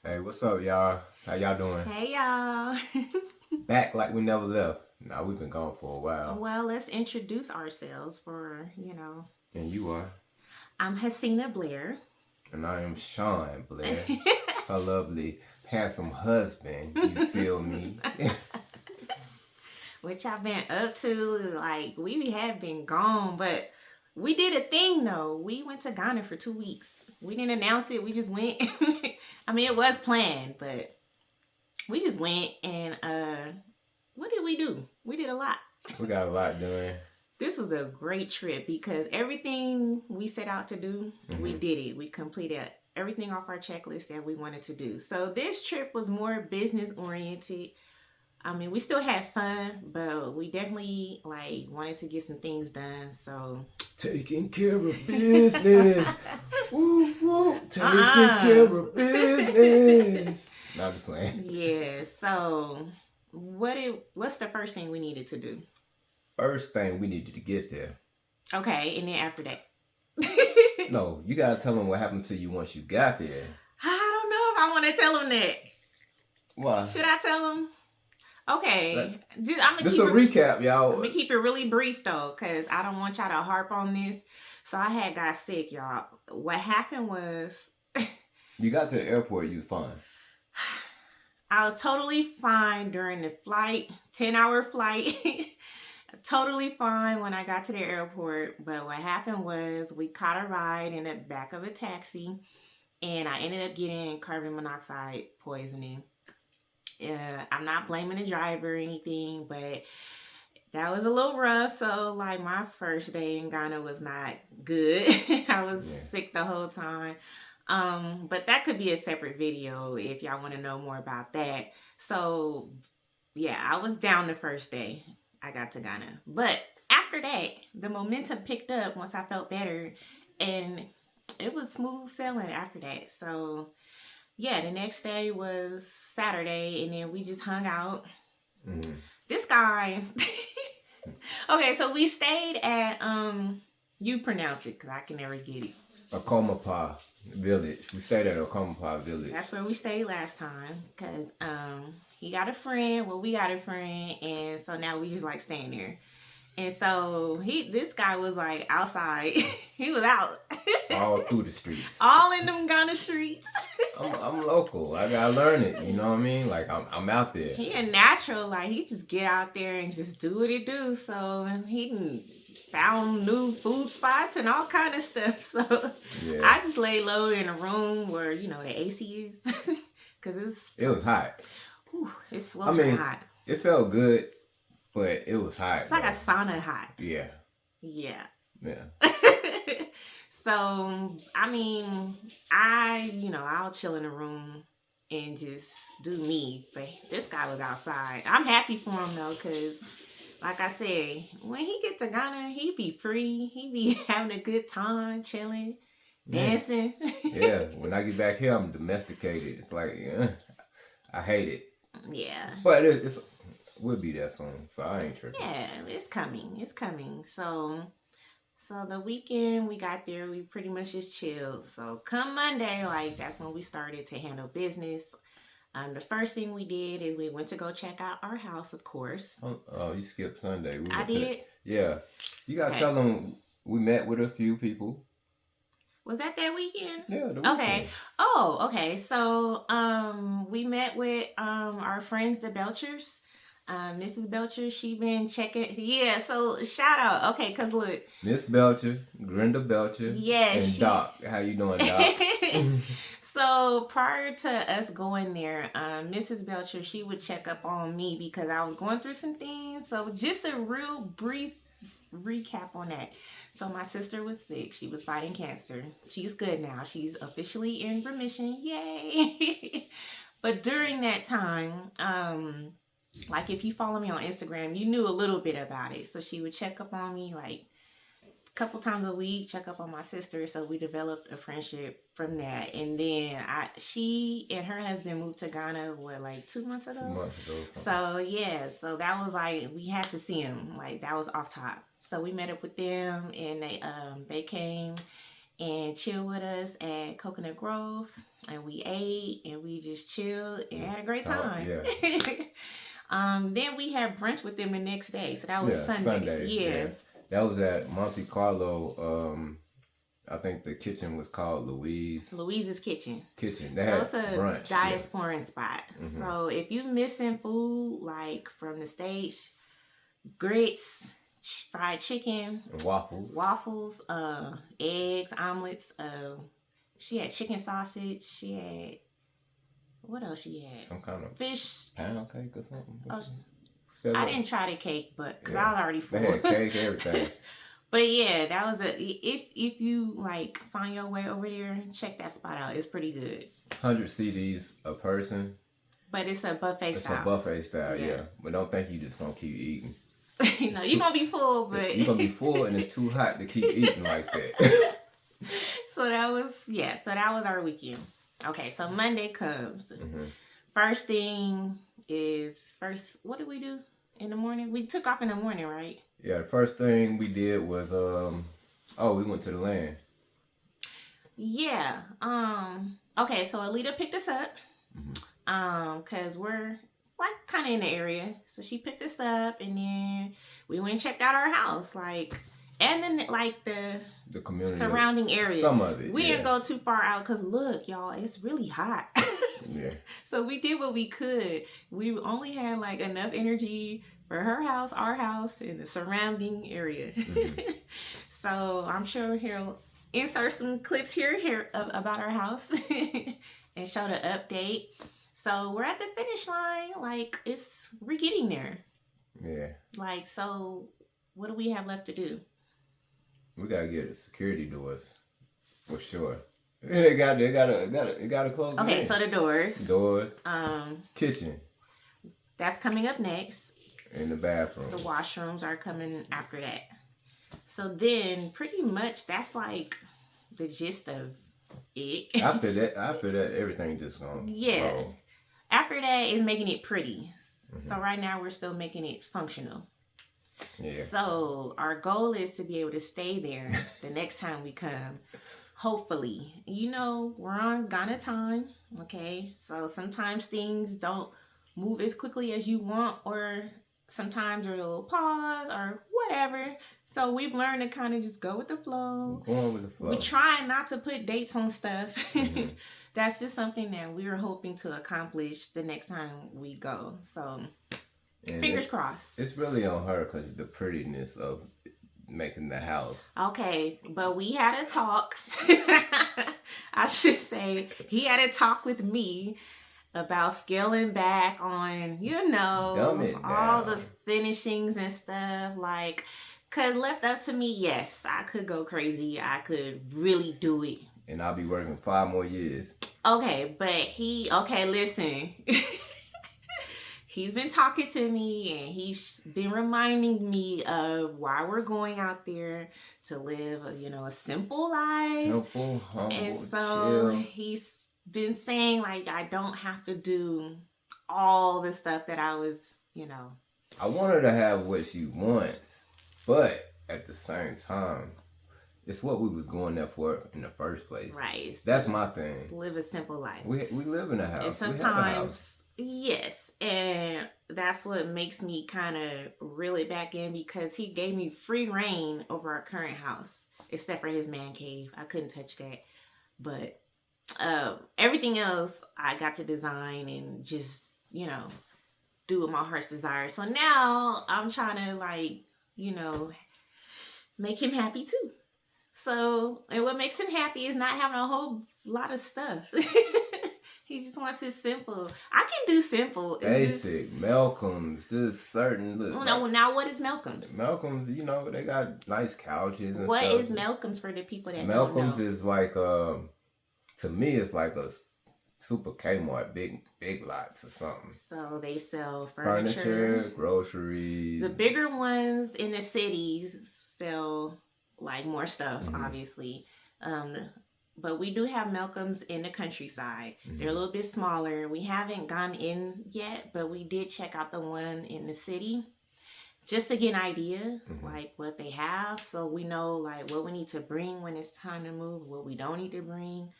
Hey, what's up, y'all? How y'all doing? Hey y'all. Back like we never left. Nah, we've been gone for a while. Well, let's introduce ourselves for. And you are. I'm Hasina Blair. And I am Sean Blair, her lovely, handsome husband. You feel me? Which I've been up to. Like, we have been gone, but we did a thing though. We went to Ghana for 2 weeks. We didn't announce it, we just went. I mean, it was planned, but we just went and what did we do? We did a lot. We got a lot doing. This was a great trip because everything we set out to do, we did it. We completed everything off our checklist that we wanted to do. So this trip was more business oriented. I mean, we still had fun, but we definitely like wanted to get some things done. So Taking care of business. Woo woo. Taking uh-uh. care of business. Not just playing. Yeah. So what's the first thing we needed to do? First thing we needed to get there. Okay, and then after that. No, you gotta tell them what happened to you once you got there. I don't know if I want to tell them that. Why? Should I tell them? Okay, This is a recap, y'all. I'm gonna keep it really brief though, cause I don't want y'all to harp on this. So I had got sick, y'all. What happened was, You got to the airport, you was fine. I was totally fine during the flight, 10-hour flight. Totally fine when I got to the airport. But what happened was we caught a ride in the back of a taxi, and I ended up getting carbon monoxide poisoning. I'm not blaming the driver or anything, but that was a little rough. So, like, my first day in Ghana was not good. I was sick the whole time. But that could be a separate video if y'all want to know more about that. So, yeah, I was down the first day I got to Ghana. But after that, the momentum picked up once I felt better, and it was smooth sailing after that. So, yeah, the next day was Saturday, and then we just hung out. This guy, okay, so we stayed at you pronounce it because I can never get it. Akomapa Village. We stayed at Akomapa Village. That's where we stayed last time because he got a friend. Well, we got a friend, and so now we just like staying there. And so this guy was like outside. He was out. All through the streets. All in them Ghana streets. I'm local. I gotta learn it. You know what I mean? Like I'm out there. He a natural. Like he just get out there and just do what he do. So he found new food spots and all kind of stuff. So yeah. I just lay low in a room where the AC is because it was hot. Whew, it's sweltering hot. It felt good. But it was hot. It's like a sauna hot. Yeah. Yeah. Yeah. So, I mean, I'll chill in the room and just do me. But this guy was outside. I'm happy for him, though, because, like I said, when he get to Ghana, he be free. He be having a good time, chilling, dancing. Yeah. When I get back here, I'm domesticated. It's like, I hate it. Yeah. But it's... We'll be there soon, so I ain't tripping. Yeah, it's coming. It's coming. So the weekend we got there, we pretty much just chilled. So come Monday, like that's when we started to handle business. The first thing we did is we went to go check out our house, of course. Oh, you skipped Sunday. I did. Yeah, you gotta tell them we met with a few people. Was that weekend? Yeah, the weekend. Okay. Oh, okay. So we met with our friends, the Belchers. Mrs. Belcher, she been checking. Yeah, so shout out. Okay, because look. Miss Belcher, Grenda Belcher. Yes. And Doc. How you doing, Doc? So prior to us going there, Mrs. Belcher, she would check up on me because I was going through some things. So just a real brief recap on that. So my sister was sick. She was fighting cancer. She's good now. She's officially in remission. Yay. But during that time, like if you follow me on Instagram, you knew a little bit about it. So she would check up on me like a couple times a week, check up on my sister. So we developed a friendship from that. And then she and her husband moved to Ghana, like 2 months ago? 2 months ago. So yeah, so that was like, we had to see him. Like that was off top. So we met up with them and they came and chill with us at Coconut Grove. And we ate and we just chilled and had a great time. Yeah. Then we had brunch with them the next day. So that was Yeah, Sunday. Sunday. Yeah. That was at Monte Carlo. I think the kitchen was called Louise's Kitchen. They so had it's a brunch. diasporan spot. So if you missing food like from the States, grits, fried chicken, and waffles, eggs, omelets. She had chicken sausage. She had, what else she had? Some kind of fish pound cake or something. I didn't try the cake, but because I was already full. They had cake, everything. But yeah, that was if you like find your way over there, check that spot out. It's pretty good. 100 CDs a person. But it's a buffet style. It's a buffet style, yeah. But don't think you just gonna keep eating. No, you're gonna be full, but you're gonna be full, and it's too hot to keep eating like that. So that was our weekend. Okay, so Monday comes. First thing is what did we do in the morning? We took off in the morning, right? Yeah, the first thing we did was we went to the land. Yeah. Okay, so Alita picked us up. Cause we're like kind of in the area. So she picked us up and then we went and checked out our house. And then like the community surrounding area. Some of it. We didn't go too far out because look, y'all, it's really hot. Yeah. So we did what we could. We only had like enough energy for her house, our house, and the surrounding area. So I'm sure he'll insert some clips here about our house and show the update. So we're at the finish line. Like we're getting there. Yeah. So what do we have left to do? We gotta get the security doors for sure. They gotta close. Okay, so the doors. Kitchen. That's coming up next. In the bathroom. The washrooms are coming after that. So then pretty much that's like the gist of it. After that everything just gonna roll. After that is making it pretty. So right now we're still making it functional. Yeah. So our goal is to be able to stay there the next time we come. Hopefully. We're on Ghana time. Okay. So sometimes things don't move as quickly as you want, or sometimes there's a little pause or whatever. So we've learned to kind of just go with the flow. Going with the flow. We try not to put dates on stuff. That's just something that we are hoping to accomplish the next time we go. So fingers crossed. It's really on her because the prettiness of making the house. Okay, but we had a talk. I should say he had a talk with me about scaling back on, all the finishings and stuff. Cause left up to me, yes, I could go crazy. I could really do it. And I'll be working 5 more years. Okay, but listen. He's been talking to me and he's been reminding me of why we're going out there to live, a simple life. Simple, humble, and so chill. He's been saying I don't have to do all the stuff that I was, I want her to have what she wants, but at the same time, it's what we was going there for in the first place. Right. That's my thing. Live a simple life. We live in a house. And sometimes, yes, and that's what makes me kind of reel it back in because he gave me free reign over our current house, except for his man cave. I couldn't touch that, but everything else I got to design and just do what my heart's desire. So now I'm trying to make him happy too. So, and what makes him happy is not having a whole lot of stuff. He just wants it simple. I can do simple. Basic. Malcolm's, just certain. Now what is Malcolm's? Malcolm's, they got nice couches and what stuff. What is Malcolm's for the people that Malcolm's don't know? is like, to me, it's like a super Kmart, big lots or something. So they sell furniture, groceries. The bigger ones in the cities sell more stuff, obviously. But we do have Malcolm's in the countryside. They're a little bit smaller. We haven't gone in yet, but we did check out the one in the city. just to get an idea, Mm-hmm. like what they have, so we know like what we need to bring when it's time to move, what we don't need to bring.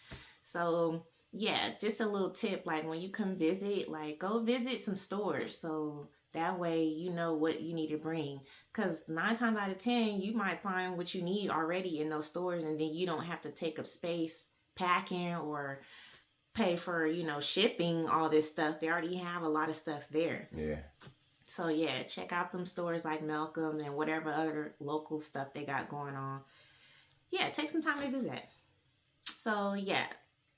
So yeah, just a little tip, like when you come visit, like go visit some stores, so that way you know what you need to bring. Because 9 times out of 10, you might find what you need already in those stores, and then you don't have to take up space packing or pay for shipping all this stuff. They already have a lot of stuff there. Yeah. So yeah, check out them stores like Malcolm and whatever other local stuff they got going on. Yeah, take some time to do that. So yeah,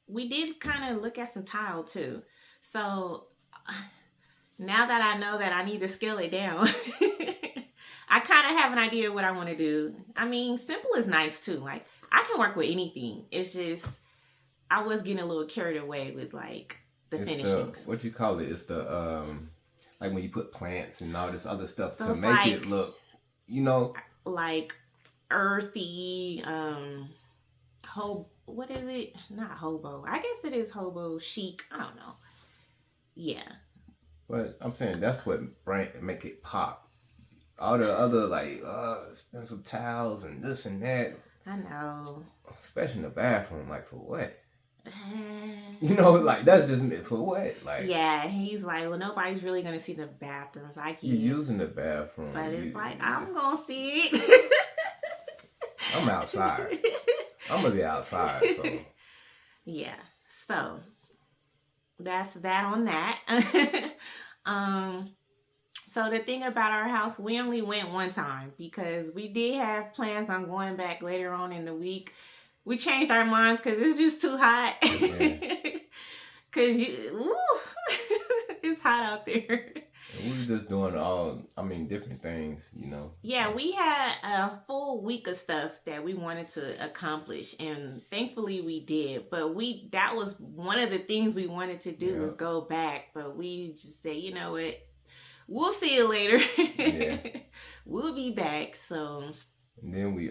we did kind of look at some tile too. So now that I know that I need to scale it down, I kind of have an idea of what I want to do. I mean, simple is nice too. Like I can work with anything. It's just I was getting a little carried away with like the It's finishings. what you call it? It's the like when you put plants and all this other stuff So to it's make like it look, you know. like earthy, what is it? Not hobo. I guess it is hobo chic. I don't know. Yeah. But I'm saying that's what make it pop. All the other like expensive towels and this and that, I know. especially in the bathroom. Like for what? You know, like that's just for what? Like Yeah, he's like, well, nobody's really gonna see the bathrooms. I get you it, using the bathroom, but it's like I'm it's, gonna see it. I'm outside. I'm gonna be outside, so Yeah. So that's that on that. um. So the thing about our house, we only went one time because we did have plans on going back later on in the week. We changed our minds because it's just too hot. yeah. Cause it's hot out there. And we were just doing different things, you know. Yeah, we had a full week of stuff that we wanted to accomplish, and thankfully we did. But that was one of the things we wanted to do Yeah. was go back, but we just say, you know what, we'll see you later. Yeah. We'll be back. So And then we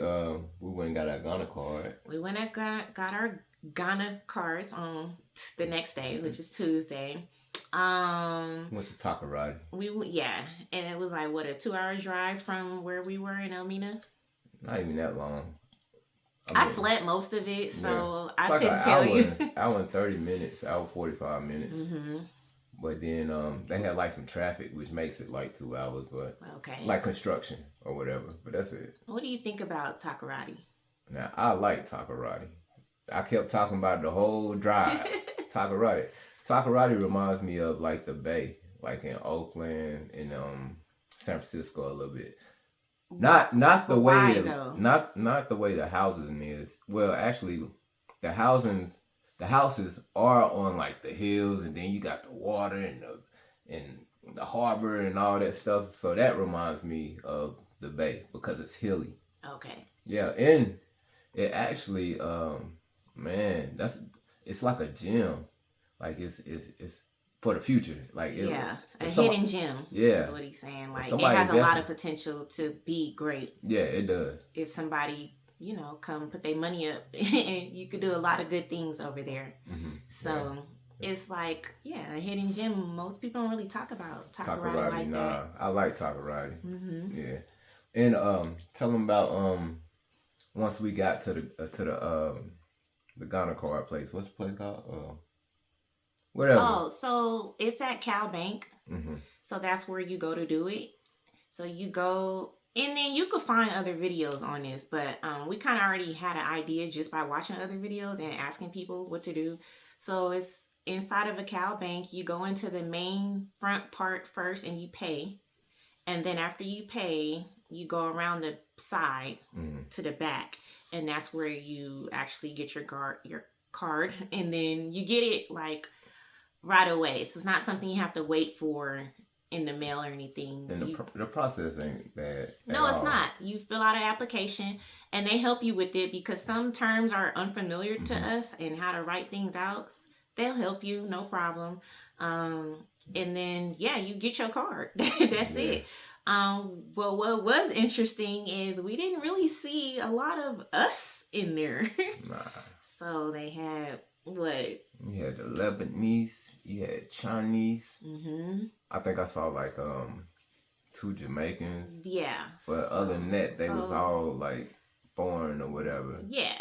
went and got our Ghana card. we went and got our Ghana cards on the next day, which is Tuesday. Went to Takarati. Yeah, and it was like what, a 2-hour drive from where we were in Elmina. Not even that long. I slept most of it, so yeah. I Like couldn't tell you. hour and 30 minutes, hour 45 minutes. Mm-hmm. But then they had like some traffic, which makes it like 2 hours, but Okay. like construction or whatever. But that's it. What do you think about Takarati? Now I like Takarati. I kept talking about the whole drive. Takarati. Takarati reminds me of like the Bay, like in Oakland and San Francisco a little bit. Not the But way why, though? not the way the housing is. Well, actually, the houses are on like the hills, and then you got the water and the harbor and all that stuff. So that reminds me of the Bay because it's hilly. Okay. Yeah, and it actually, man, it's like a gym. Like it's for the future. Like Yeah, a if hidden gem. Yeah. Is what he's saying. Like it somebody has a lot invested- of potential to be great Yeah, it does. if somebody come put their money up. And you could do a lot of good things over there. Mm-hmm. So it's like, yeah, a hidden gem. Most people don't really talk about Takarati like nah, that. I like Takarati. Mm-hmm. Yeah, and tell them about once we got to the Ghana card place. What's the place called? Whatever. Oh, so it's at Cal Bank. Mm-hmm. So that's where you go to do it. So you go, and then you could find other videos on this, but we kind of already had an idea just by watching other videos and asking people what to do. So it's inside of a Cal Bank. You go into the main front part first and you pay. And then after you pay, you go around the side to the back. And that's where you actually get your card. And then you get it like right away. So it's not something you have to wait for in the mail or anything. And the process ain't bad. No, it's not. You fill out an application and they help you with it because some terms are unfamiliar to us and how to write things out. They'll help you, no problem. And then, yeah, you get your card. That's it. But what was interesting is we didn't really see a lot of us in there. Nah. So they had what? You had the Lebanese, you had Chinese. Mm-hmm. I think I saw like 2 Jamaicans. Yeah. But other than that, they was So all like foreign or whatever. yeah,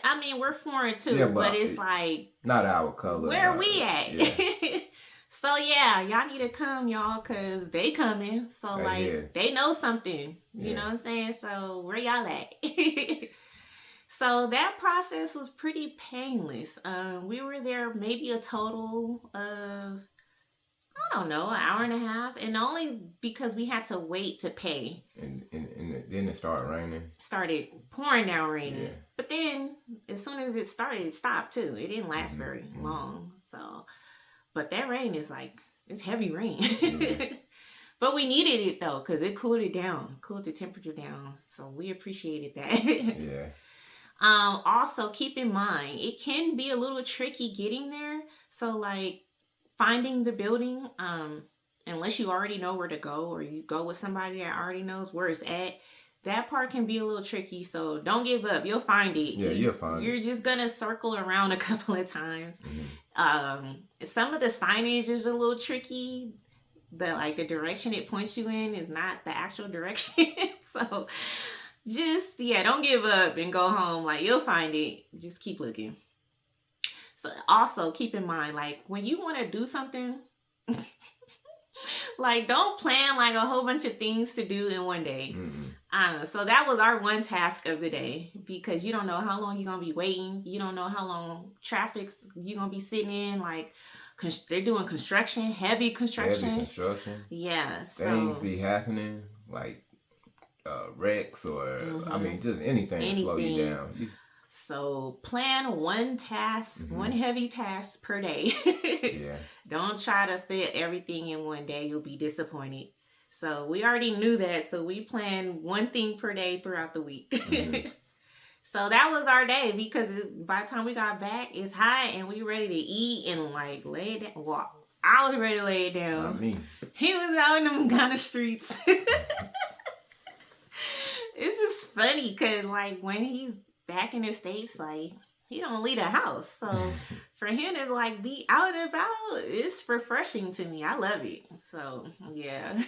I mean we're foreign too, Yeah, but but it's like not our color. where we Yeah. at? So yeah, y'all need to come, y'all, cause they coming. So Right here. like they know something. You Yeah. know what I'm saying? So where y'all at? So that process was pretty painless. We were there maybe a total of I don't know, an hour and a half, and only because we had to wait to pay. And then it started raining. Started pouring down raining. Yeah. But then as soon as it started, it stopped too. It didn't last very Mm-hmm. long. So but that rain is like it's heavy rain. Yeah. But we needed it though, because it cooled it down, cooled the temperature down. So we appreciated that. Yeah. Also keep in mind it can be a little tricky getting there. So like finding the building, unless you already know where to go or you go with somebody that already knows where it's at, that part can be a little tricky. So don't give up. You'll find it. Yeah, you'll find You're it. just gonna circle around a couple of times. Mm-hmm. Some of the signage is a little tricky. The direction it points you in is not the actual direction. So just don't give up and go home. Like you'll find it. Just keep looking. So also keep in mind, like when you want to do something, like don't plan like a whole bunch of things to do in one day. So that was our one task of the day, because you don't know how long you're gonna be waiting. You don't know how long traffic's you're gonna be sitting in. Like they're doing construction, heavy construction. Heavy construction. Yeah. So things be happening like wrecks or I mean just anything to slow you down. So plan one task, one heavy task per day. Yeah. Don't try to fit everything in one day. You'll be disappointed. So we already knew that. So we planned one thing per day throughout the week. So that was our day, because by the time we got back, it's hot and we ready to eat and like lay it down. Well, I was ready to lay it down. Not me. He was out in them kind of streets. It's just funny because like when he's back in the States, like he don't leave the house. So for him to like be out and about, it's refreshing to me. I love it. So yeah.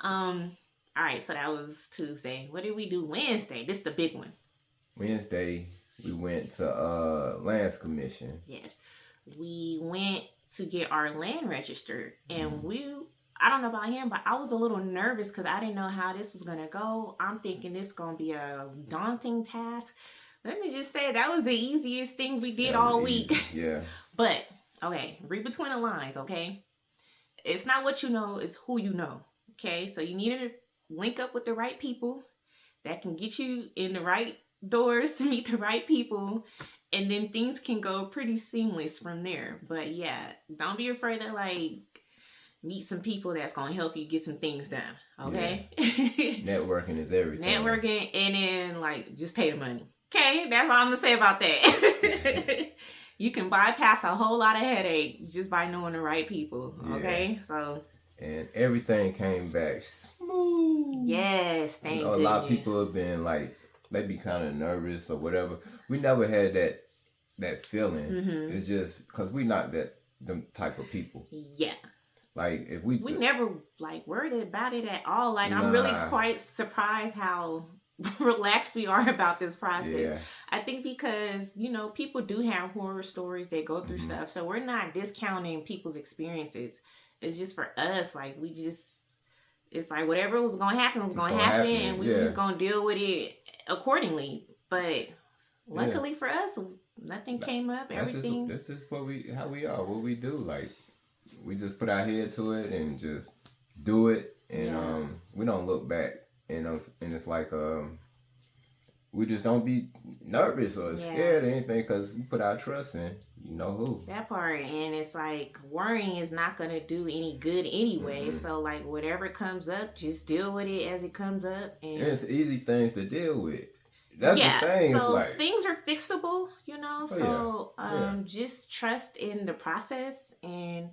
All right, so that was Tuesday. What did we do Wednesday? This is the big one. Wednesday we went to lands commission. Yes. We went to get our land registered, and I don't know about him, but I was a little nervous because I didn't know how this was going to go. I'm thinking this is going to be a daunting task. Let me just say that was the easiest thing we did all week. Yeah. But, okay, read between the lines, okay? It's not what you know, it's who you know, okay? So you need to link up with the right people that can get you in the right doors to meet the right people, and then things can go pretty seamless from there. But yeah, don't be afraid to like meet some people that's gonna help you get some things done. Okay. Yeah. Networking is everything. Networking, and then like just pay the money. Okay, that's all I'm gonna say about that. You can bypass a whole lot of headache just by knowing the right people. Okay, so. And everything came back smooth. Yes, thank you. A lot of people have been like, they be kind of nervous or whatever. We never had that feeling. It's just because we not them type of people. Yeah. Like if we never like worried about it at all. Like I'm really quite surprised how relaxed we are about this process. Yeah. I think because people do have horror stories, they go through stuff, so we're not discounting people's experiences. It's just for us, like it's like whatever was gonna happen was gonna happen, and we were just gonna deal with it accordingly. But luckily for us, nothing came up. Everything. This is how we are. What we do, like we just put our head to it and just do it, and we don't look back. And it's like we just don't be nervous or scared or anything, because we put our trust in who. That part. And it's like worrying is not going to do any good anyway. So like whatever comes up, just deal with it as it comes up. And it's easy things to deal with. That's the thing. So like, things are fixable, just trust in the process. And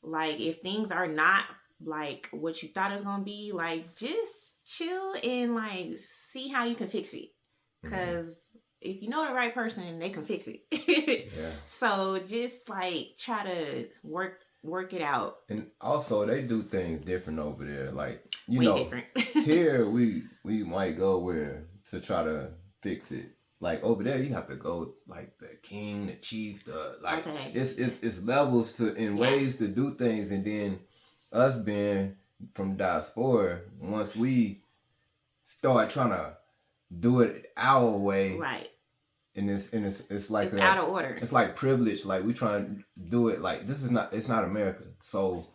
like if things are not like what you thought it was going to be, like just chill and like see how you can fix it. Because if you know the right person, they can fix it. So just like try to work work it out. And also, they do things different over there. Like, Way different. here we might go where to try to fix it. Like over there, you have to go like the king, the chief, the like. Okay. It's levels to in ways to do things, and then us being from diaspora, once we start trying to do it our way, Right. and it's like It's out of order. It's like privilege. Like we trying to do it like this is not. It's not America. So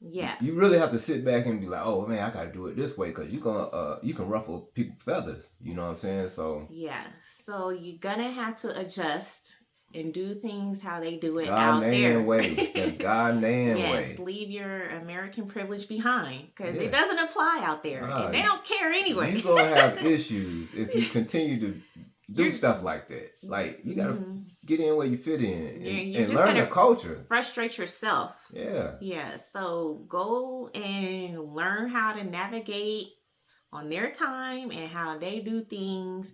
yeah, you really have to sit back and be like, oh man, I gotta do it this way because you can ruffle people's feathers. You know what I'm saying? So yeah. So you're gonna have to adjust and do things how they do it God out there. way, that God Yes, way. leave your American privilege behind because Yeah. it doesn't apply out there, and they don't care anyway. You're gonna have issues if you continue to do stuff like that. Like you gotta get in where you fit in and learn the culture. Frustrate yourself. Yeah. Yeah. So go and learn how to navigate on their time and how they do things,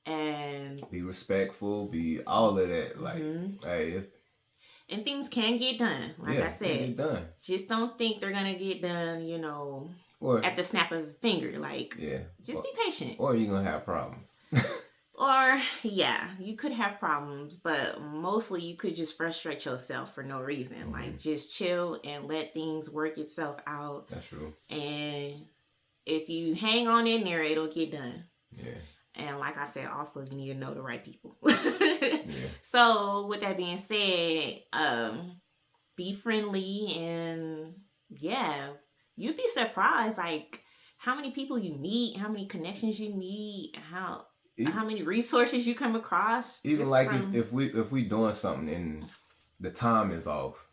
and be respectful. Be all of that. Like, hey. And things can get done. Like I said, get done. Just don't think they're gonna get done. Or at the snap of a finger. Like, just be patient. Or you're gonna have problems. Or, you could have problems, but mostly you could just frustrate yourself for no reason. Like, just chill and let things work itself out. That's true. And if you hang on in there, it'll get done. Yeah. And like I said, also you need to know the right people. So, with that being said, be friendly and you'd be surprised like how many people you meet, how many connections you meet, how many resources you come across. Even like if we doing something and the time is off,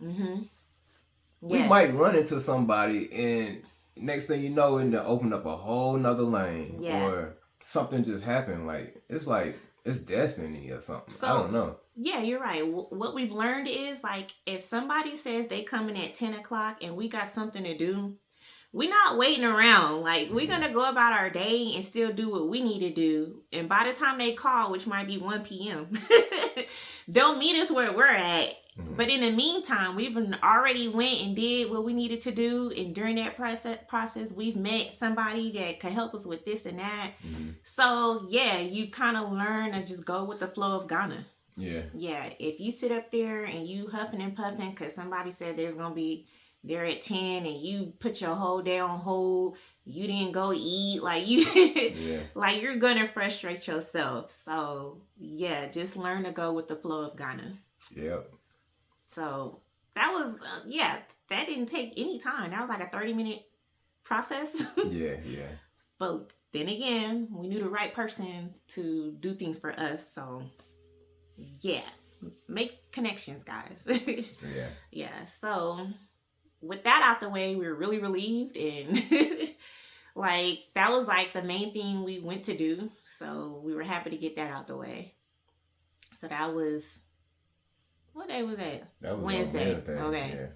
we might run into somebody and next thing you know, and to open up a whole nother lane or something just happened. Like it's destiny or something. So, I don't know. Yeah, you're right. What we've learned is like if somebody says they coming at 10 o'clock and we got something to do, we're not waiting around. Like, we're going to go about our day and still do what we need to do. And by the time they call, which might be 1 p.m., they'll meet us where we're at. But in the meantime, we've already went and did what we needed to do. And during that process, we've met somebody that could help us with this and that. So, you kind of learn to just go with the flow of Ghana. Yeah. If you sit up there and you huffing and puffing because somebody said there's going to be there at 10 and you put your whole day on hold, you didn't go eat, like like you're gonna frustrate yourself. So just learn to go with the flow of Ghana. So that was that didn't take any time. That was like a 30-minute process. But then again, we knew the right person to do things for us. So make connections, guys. So with that out the way, we were really relieved, and like that was like the main thing we went to do. So we were happy to get that out the way. So that was, what day was that? That was Wednesday. Okay. Yeah.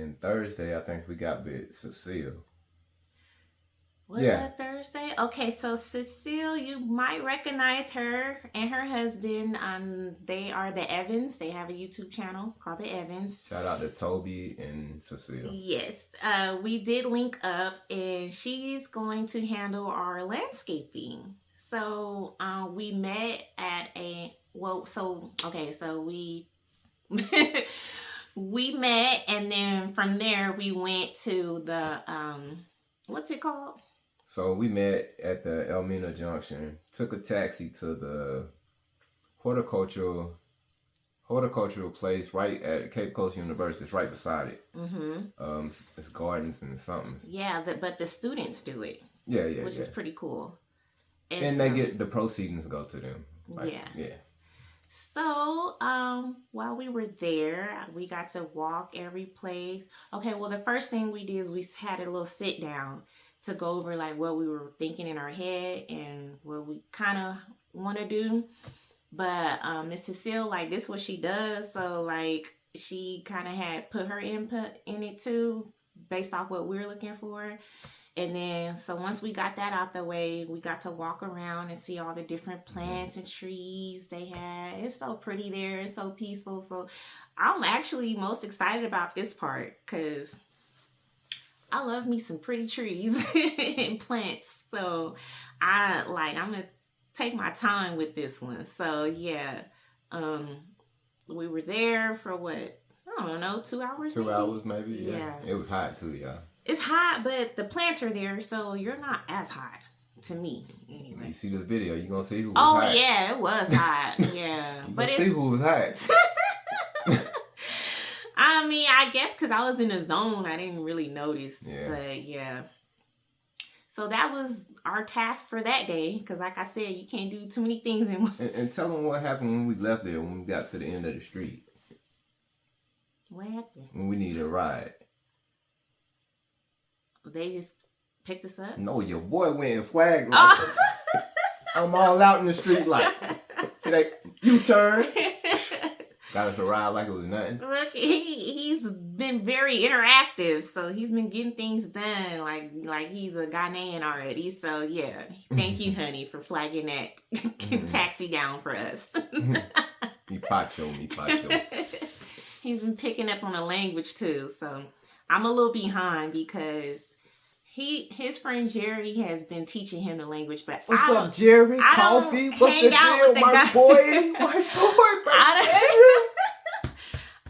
And Thursday, I think we got with Cecile. Was that Thursday? Okay, so Cecile, you might recognize her and her husband. They are the Evans. They have a YouTube channel called the Evans. Shout out to Toby and Cecile. Yes, we did link up, and she's going to handle our landscaping. So we met at we we met, and then from there we went to the what's it called? So we met at the Elmina Junction, took a taxi to the horticultural place right at Cape Coast University. It's right beside it. It's gardens and something. Yeah, but the students do it. Which is pretty cool. And they get the proceedings go to them. So, while we were there, we got to walk every place. Okay, well, the first thing we did is we had a little sit down to go over like what we were thinking in our head and what we kind of want to do. But Miss Cecile, like, this is what she does. So, like, she kind of had put her input in it too, based off what we're looking for. And then, so once we got that out the way, we got to walk around and see all the different plants and trees they had. It's so pretty there. It's so peaceful. So I'm actually most excited about this part because I love me some pretty trees and plants. So I'm gonna take my time with this one. So yeah. Um we were there for what? I don't know, 2 hours 2 hours maybe? maybe. Yeah, Yeah. it was hot too, y'all. It's hot, but the plants are there, so you're not as hot to me You anyway. see this video, you gonna see who was Oh hot. yeah, it was hot. Yeah. You But gonna see it's who was hot. I mean, I guess because I was in a zone, I didn't really notice. Yeah. But yeah. So that was our task for that day. Because, like I said, you can't do too many things in one. And tell them what happened when we left there, when we got to the end of the street. What happened? When we needed a ride. They just picked us up? No, your boy went and flagged like, I'm all out in the street like, you turn. Got us a ride like it was nothing. Look, he's been very interactive, so he's been getting things done like he's a Ghanaian already. So yeah, thank you, honey, for flagging that taxi down for us. Me pacho. He's been picking up on the language too, so I'm a little behind because his friend Jerry has been teaching him the language, but what's up, Jerry? Coffee? What's the deal, my boy?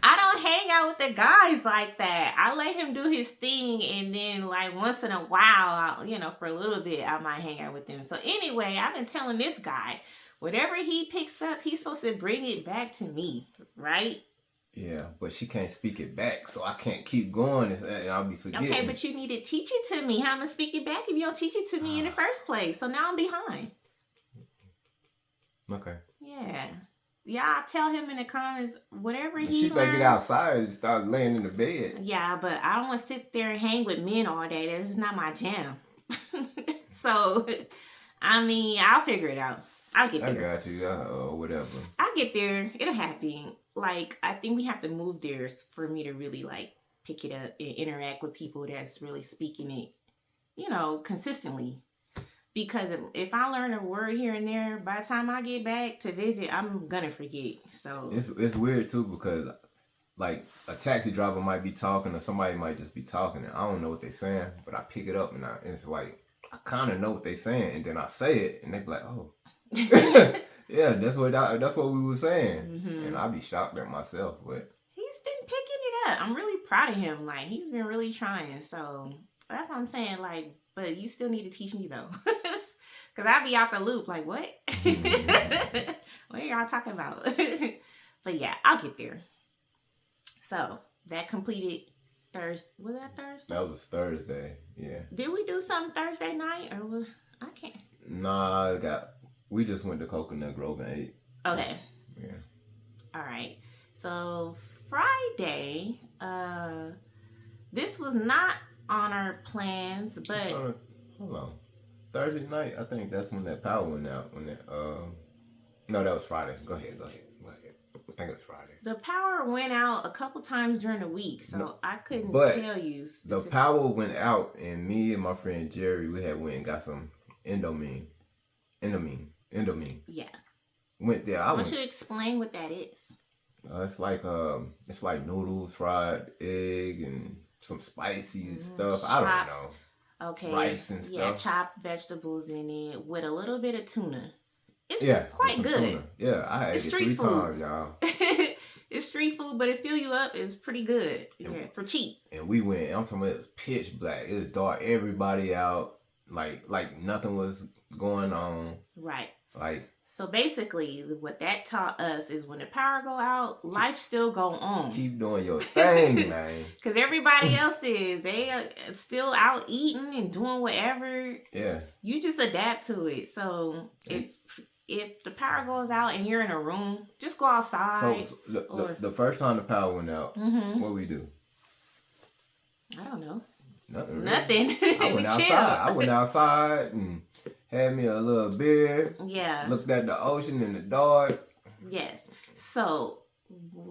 I don't hang out with the guys like that. I let him do his thing, and then like once in a while, for a little bit, I might hang out with him. So anyway, I've been telling this guy, whatever he picks up, he's supposed to bring it back to me, right? Yeah, but she can't speak it back, so I can't keep going, and I'll be forgetting. Okay, but you need to teach it to me. How am I speak it back if you don't teach it to me in the first place? So now I'm behind. Okay. Yeah. Y'all tell him in the comments whatever he She better get outside and start laying in the bed. Yeah, but I don't want to sit there and hang with men all day. That's just not my jam. So, I mean, I'll figure it out. I'll get there. I got you. Whatever. I'll get there. It'll happen. Like, I think we have to move there for me to really, like, pick it up and interact with people that's really speaking it, consistently. Because if I learn a word here and there, by the time I get back to visit, I'm gonna forget. So it's weird too because like a taxi driver might be talking or somebody might just be talking and I don't know what they're saying, but I pick it up and it's like I kind of know what they're saying and then I say it and they be like, oh, yeah, that's what we were saying, and I be shocked at myself. But he's been picking it up. I'm really proud of him. Like he's been really trying. So that's what I'm saying. Like. But you still need to teach me though. Because I be out the loop. Like, what? What are y'all talking about? But yeah, I'll get there. So that completed Thursday. Was that Thursday? That was Thursday. Yeah. Did we do something Thursday night? Or I can't. Nah, we just went to Coconut Grove and ate. Okay. Yeah. All right. So Friday, this was not on our plans, but hold on. Thursday night, I think that's when that power went out. No, that was Friday. Go ahead. I think it was Friday. The power went out a couple times during the week, so I couldn't tell you. The power went out, and me and my friend Jerry, we had went and got some Endomine. Yeah. Went there. I want you to explain what that is. It's like noodles, fried egg, and some spicy stuff. I don't know. Okay. Rice and stuff. Yeah, chopped vegetables in it with a little bit of tuna. It's quite good. Tuna. Yeah, I had it 3 times, y'all. It's street food, but it fill you up. It's pretty good. Yeah, for cheap. And we went. I'm talking about it was pitch black. It was dark. Everybody out. Like nothing was going on. Right. Like. So basically, what that taught us is when the power go out, life still go on. Keep doing your thing, man. Because everybody else they are still out eating and doing whatever. Yeah. You just adapt to it. So if the power goes out and you're in a room, just go outside. So the first time the power went out, what we do? I don't know. Nothing. I went outside. I went outside and had me a little beer. Yeah. Looked at the ocean in the dark. Yes. So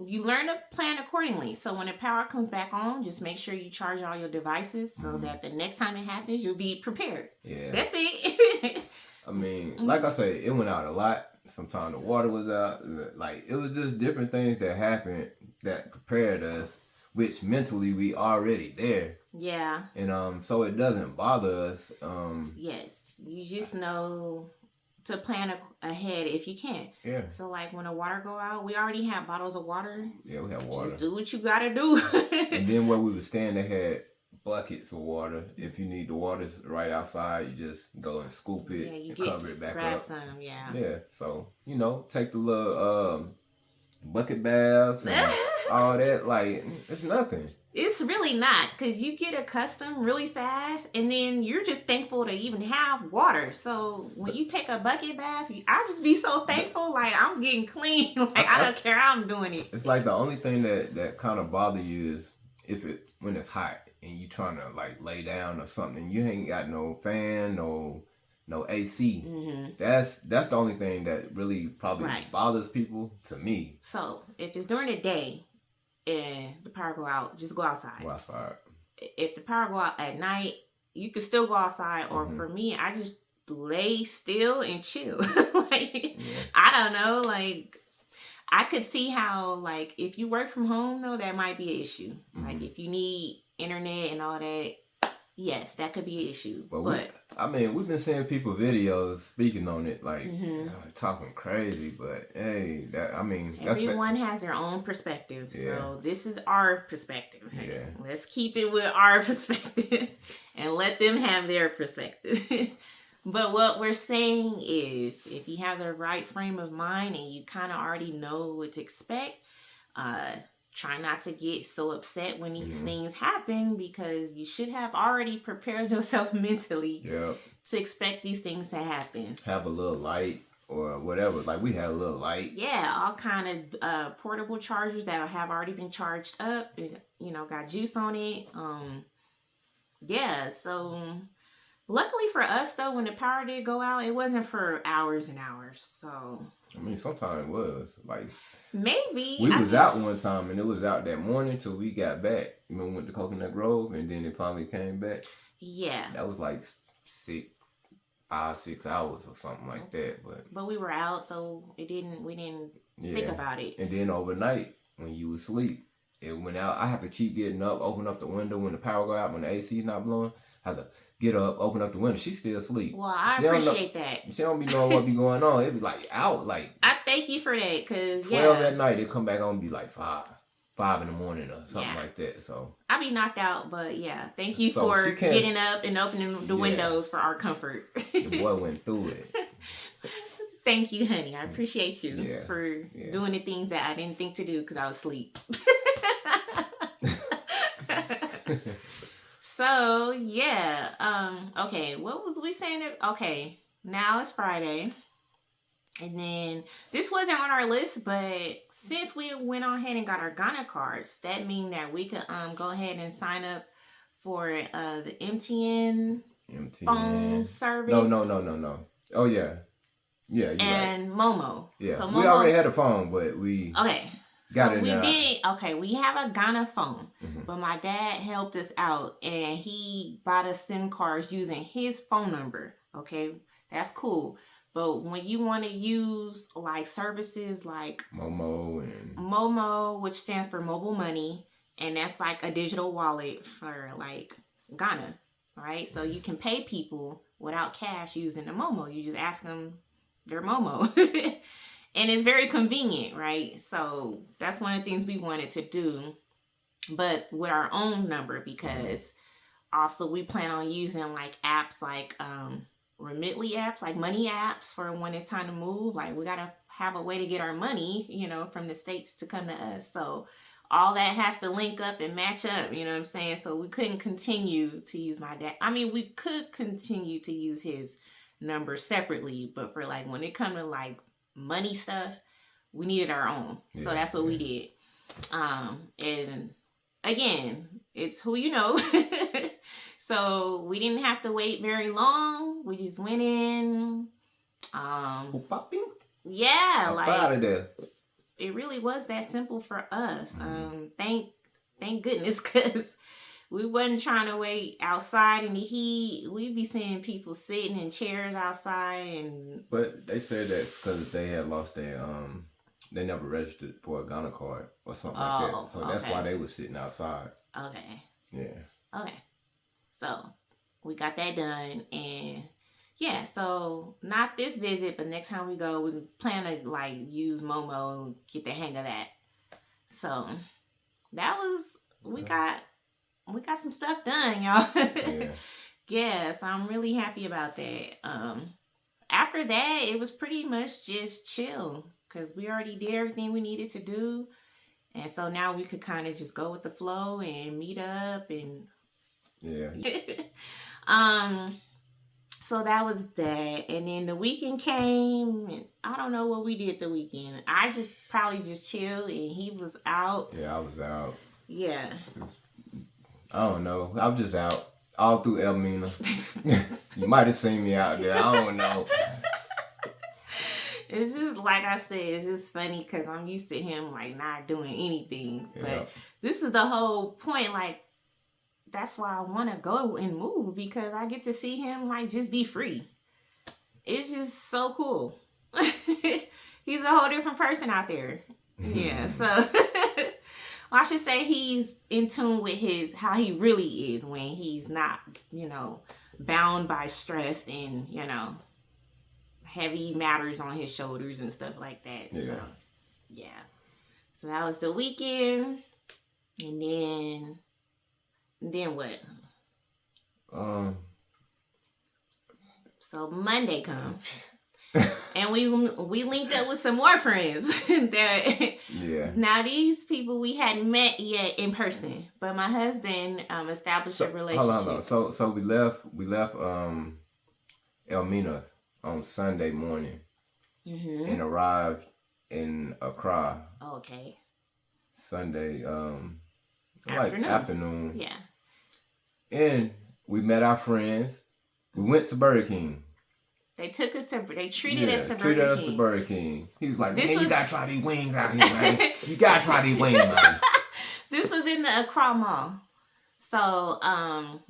you learn to plan accordingly. So when the power comes back on, just make sure you charge all your devices so that the next time it happens, you'll be prepared. Yeah. That's it. I mean, like I say, it went out a lot. Sometimes the water was out. Like, it was just different things that happened that prepared us, which mentally we already there. Yeah. And so it doesn't bother us. Yes. You just know to plan ahead if you can. Yeah. So like when the water go out, we already have bottles of water. Yeah, we have water. Just do what you gotta do. And then where we were staying, they had buckets of water. If you need the water right outside, you just go and scoop it and cover it back grab up. some, yeah. Yeah. So take the little bucket baths and all that. Like it's nothing. It's really not, because you get accustomed really fast, and then you're just thankful to even have water. So when you take a bucket bath, I just be so thankful, like I'm getting clean. Like I don't care how I'm doing it. It's like the only thing that kind of bother you is when it's hot and you trying to like lay down or something. You ain't got no fan, no AC. Mm-hmm. That's the only thing that really probably bothers people to me. So if it's during the day and the power go out, just go outside. Go outside. If the power go out at night, you can still go outside. Or for me, I just lay still and chill. I don't know. Like I could see how, like, if you work from home though, that might be an issue. Mm-hmm. Like if you need internet and all that, yes, that could be an issue. But we've been seeing people videos speaking on it, like talking crazy. But hey, everyone has their own perspective. Yeah. So this is our perspective. Yeah. Let's keep it with our perspective and let them have their perspective. But what we're saying is, if you have the right frame of mind and you kind of already know what to expect, try not to get so upset when these things happen, because you should have already prepared yourself mentally to expect these things to happen. Have a little light or whatever. Like we had a little light. Yeah, all kind of portable chargers that have already been charged up. Got juice on it. Yeah, so luckily for us though, when the power did go out, it wasn't for hours and hours. So sometimes it was like. Maybe. We was out one time and it was out that morning till we got back. We went to Coconut Grove and then it finally came back. Yeah. That was like 5-6 hours or something like that. But we were out, so we didn't think about it. And then overnight when you was asleep, it went out. I have to keep getting up, open up the window when the power go out, when the AC's not blowing. I have to get up, open up the window. She's still asleep. Well, I appreciate that. She don't be knowing what be going on. It be like out, like. I thank you for that, cause 12 at night. It come back on and be like 5 in the morning or something like that. So I be knocked out, but yeah, thank you for getting up and opening the windows for our comfort. The boy went through it. Thank you, honey. I appreciate you for doing the things that I didn't think to do because I was asleep. So okay, what was we saying? Okay, now it's Friday, and then this wasn't on our list, but since we went on ahead and got our Ghana cards, that means that we could go ahead and sign up for the MTN phone service. No. Oh yeah, you're and right. Momo. Yeah, so we already had a phone, but we we have a Ghana phone, but my dad helped us out and he bought us SIM cards using his phone number. Okay, that's cool. But when you want to use like services like Momo, which stands for mobile money, and that's like a digital wallet for like Ghana, right? So you can pay people without cash using the Momo. You just ask them their Momo. And it's very convenient, right? So that's one of the things we wanted to do, but with our own number, because also we plan on using like apps like Remitly apps, like money apps for when it's time to move. Like we got to have a way to get our money, from the States to come to us. So all that has to link up and match up, you know what I'm saying? So we couldn't continue to use my dad. I mean, we could continue to use his number separately, but for like when it comes to like money stuff, we needed our own. So that's what we did. And again, it's who you know. So we didn't have to wait very long. We just went in. Yeah, like out of there. It really was that simple for us. Thank goodness, because we wasn't trying to wait outside in the heat. We'd be seeing people sitting in chairs outside, but they said that's because they had lost their they never registered for a Ghana card or something like that. Oh, So that's why they was sitting outside. Okay. Yeah. Okay. So we got that done, and yeah. So not this visit, but next time we go, we plan to like use Momo and get the hang of that. So that was we got some stuff done, y'all. Yeah. Yeah, so I'm really happy about that. After that, it was pretty much just chill because we already did everything we needed to do. And so now we could kind of just go with the flow and meet up and Yeah. um so that was that. And then the weekend came and I don't know what we did the weekend. I just probably just chilled and he was out. Yeah, I was out. Yeah. I don't know. I was just out all through Elmina. You might have seen me out there. I don't know. It's just like I said, it's just funny because I'm used to him like not doing anything. Yeah. But this is the whole point. Like, that's why I want to go and move because I get to see him like just be free. It's just so cool. He's a whole different person out there. Yeah. So, well, I should say he's in tune with how he really is when he's not, bound by stress and, heavy matters on his shoulders and stuff like that. Yeah. So, yeah. So that was the weekend. And then what? So Monday comes. And we linked up with some more friends that now these people we hadn't met yet in person, but my husband established a relationship. Hold on. So we left Elmina on Sunday morning and arrived in Accra. Okay. Sunday afternoon. Afternoon. Yeah. And we met our friends. We went to Burger King. They took us to. They treated us to Burger King. Treated us to Burger King. He was like, "Man, you gotta try these wings out here, man. You gotta try these wings, man." This was in the Accra Mall. So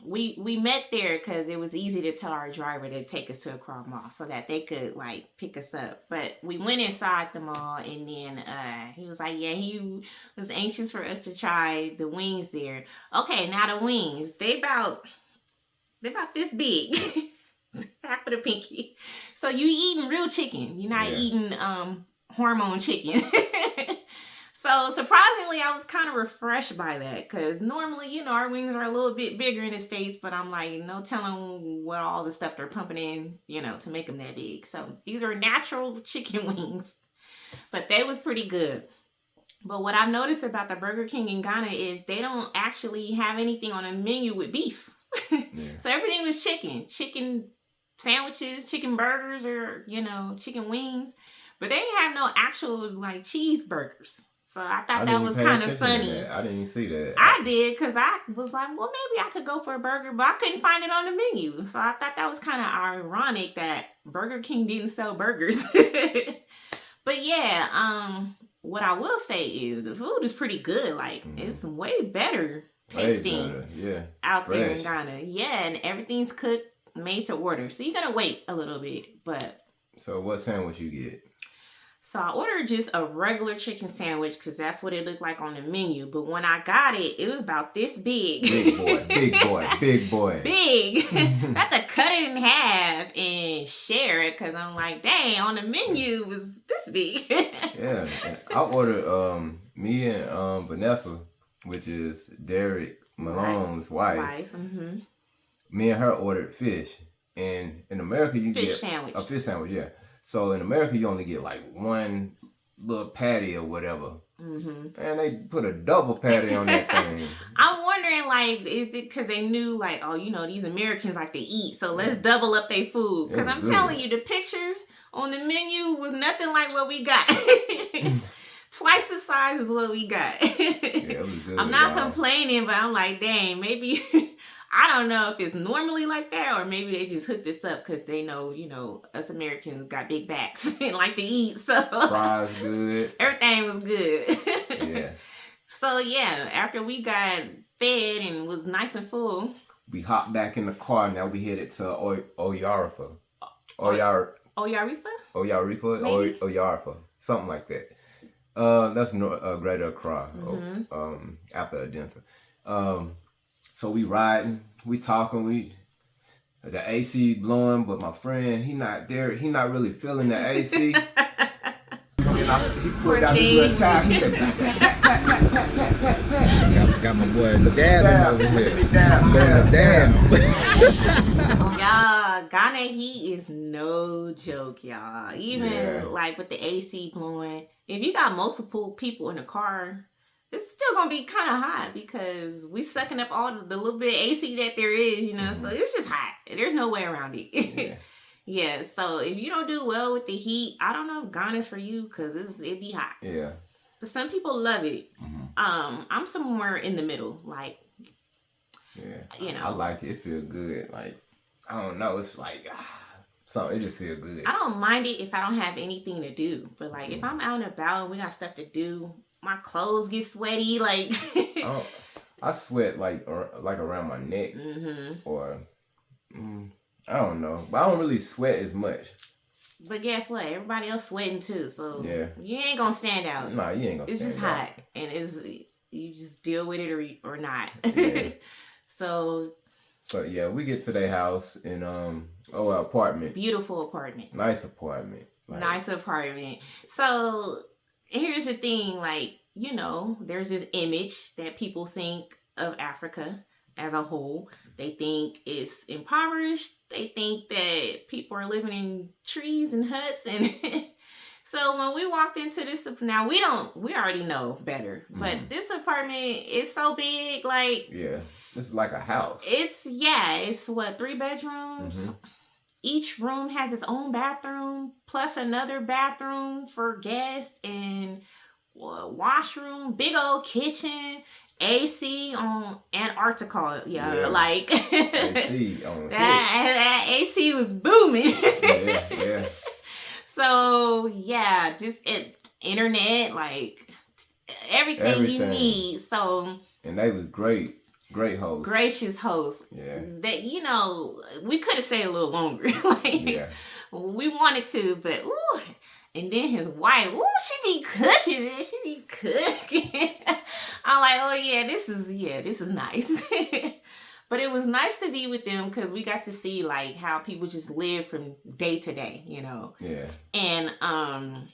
we met there because it was easy to tell our driver to take us to Accra Mall so that they could like pick us up. But we went inside the mall and then he was like, yeah, he was anxious for us to try the wings there. Okay, now the wings, they about this big. Half of the pinky. So you eating real chicken. You're not eating hormone chicken. So surprisingly, I was kind of refreshed by that because normally, our wings are a little bit bigger in the States, but I'm like, no telling what all the stuff they're pumping in, to make them that big. So these are natural chicken wings, but they was pretty good. But what I've noticed about the Burger King in Ghana is they don't actually have anything on the menu with beef. So everything was chicken sandwiches, chicken burgers, or, chicken wings, but they didn't have no actual like cheeseburgers. So I thought that was kind of funny. I didn't see that. I did because I was like, well, maybe I could go for a burger, but I couldn't find it on the menu. So I thought that was kind of ironic that Burger King didn't sell burgers. But yeah, what I will say is the food is pretty good. Like it's way better tasting out there in Ghana. Yeah, and everything's cooked, made to order. So you gotta wait a little bit, but. So what sandwich you get? So I ordered just a regular chicken sandwich because that's what it looked like on the menu. But when I got it, it was about this big. Big boy. Big. I had to cut it in half and share it because I'm like, dang, on the menu it was this big. Yeah. I ordered me and Vanessa, which is Derek Malone's wife. Mm-hmm. Me and her ordered fish. And in America, you get sandwich. A fish sandwich, yeah. So in America, you only get like one little patty or whatever. Mm-hmm. And they put a double patty on that thing. I'm wondering, like, is it because they knew, like, oh, these Americans like to eat, so let's double up their food? Because I'm telling you, the pictures on the menu was nothing like what we got. Twice the size is what we got. Yeah, it was good. I'm not complaining, but I'm like, dang, maybe... I don't know if it's normally like that or maybe they just hooked this up because they know, us Americans got big backs and like to eat. So fries good. Everything was good. Yeah. So yeah, after we got fed and was nice and full, we hopped back in the car. Now we headed to Oyarifa. Oyarifa? Oyarifa? Oyarifa? Something like that. That's Greater Accra. Mm-hmm. After Adenta. So we riding, we talking, we the AC blowing, but my friend he not there. He not really feeling the AC. And he Poor pulled out his little thing. tire. He said, Got my boy dabbing over here. Damn. Y'all, Ghana heat is no joke, y'all. Even Yeah. like with the AC blowing, if you got multiple people in the car, it's still gonna be kind of hot because we sucking up all the little bit of AC that there is, you know. So it's just hot. There's no way around it. Yeah. Yeah. So if you don't do well with the heat, I don't know if Ghana's for you because it be hot. Yeah. But some people love it. I'm somewhere in the middle, like. Yeah. You know. I like it. It feel good. Like I don't know. It's like something. It just feel good. I don't mind it if I don't have anything to do, but like if I'm out and about and we got stuff to do, my clothes get sweaty. Like I sweat like around my neck or I don't know, but I don't really sweat as much. But guess what? Everybody else sweating too, so yeah, you ain't gonna stand out. Nah, you ain't gonna. It's stand just out. hot, and you just deal with it or not. Yeah. So yeah, we get to their house in apartment. Beautiful apartment. Nice apartment. Nice apartment. So here's the thing, like, you know, there's this image that people think of Africa as a whole. They think it's impoverished. They think that people are living in trees and huts and so when we walked into this, now we already know better, but this apartment is so big, like yeah, this is like a house. It's what, 3 bedrooms. Each room has its own bathroom plus another bathroom for guests and washroom, big old kitchen, AC on Antarctica. Yeah. Like AC on that AC was booming. yeah. So yeah, just internet, like everything you need. So and they was great host, gracious host. Yeah, that, you know, we could have stayed a little longer. Like we wanted to, but ooh. And then his wife, ooh, she be cooking, man. She be cooking. I'm like, oh yeah, this is nice. But it was nice to be with them because we got to see like how people just live from day to day, you know. Yeah. And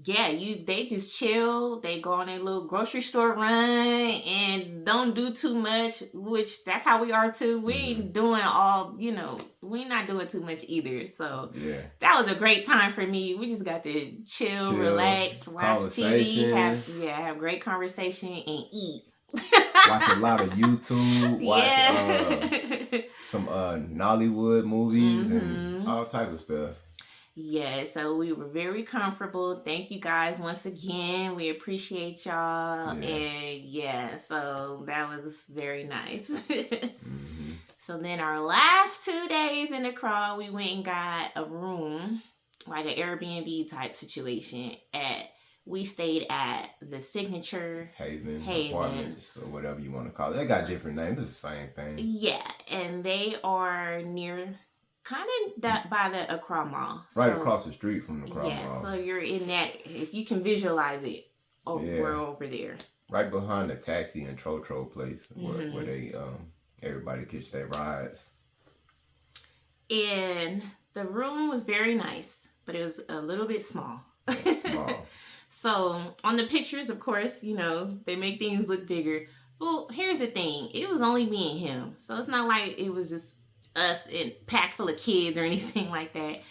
they just chill. They go on a little grocery store run and don't do too much, which that's how we are too. We ain't doing all, you know, we not doing too much either. So that was a great time for me. We just got to chill, relax, watch TV, have great conversation and eat. Watch a lot of YouTube, watch some Nollywood movies and all type of stuff. Yeah, so we were very comfortable. Thank you guys once again. We appreciate y'all. And so that was very nice. So then our last 2 days in the Accra, we went and got a room, like an Airbnb type situation we stayed at the Signature Haven Apartments or whatever you want to call it. They got different names. It's the same thing. Yeah, and they are near kind of by the Accra Mall. Right across the street from the Accra Mall. Yeah, so you're in that, if you can visualize it, we're over there. Right behind the taxi and Trotro place where they everybody catch their rides. And the room was very nice, but it was a little bit small. Small. So on the pictures, of course, you know, they make things look bigger. Well, here's the thing. It was only me and him. So it's not like it was just us and packed full of kids or anything like that.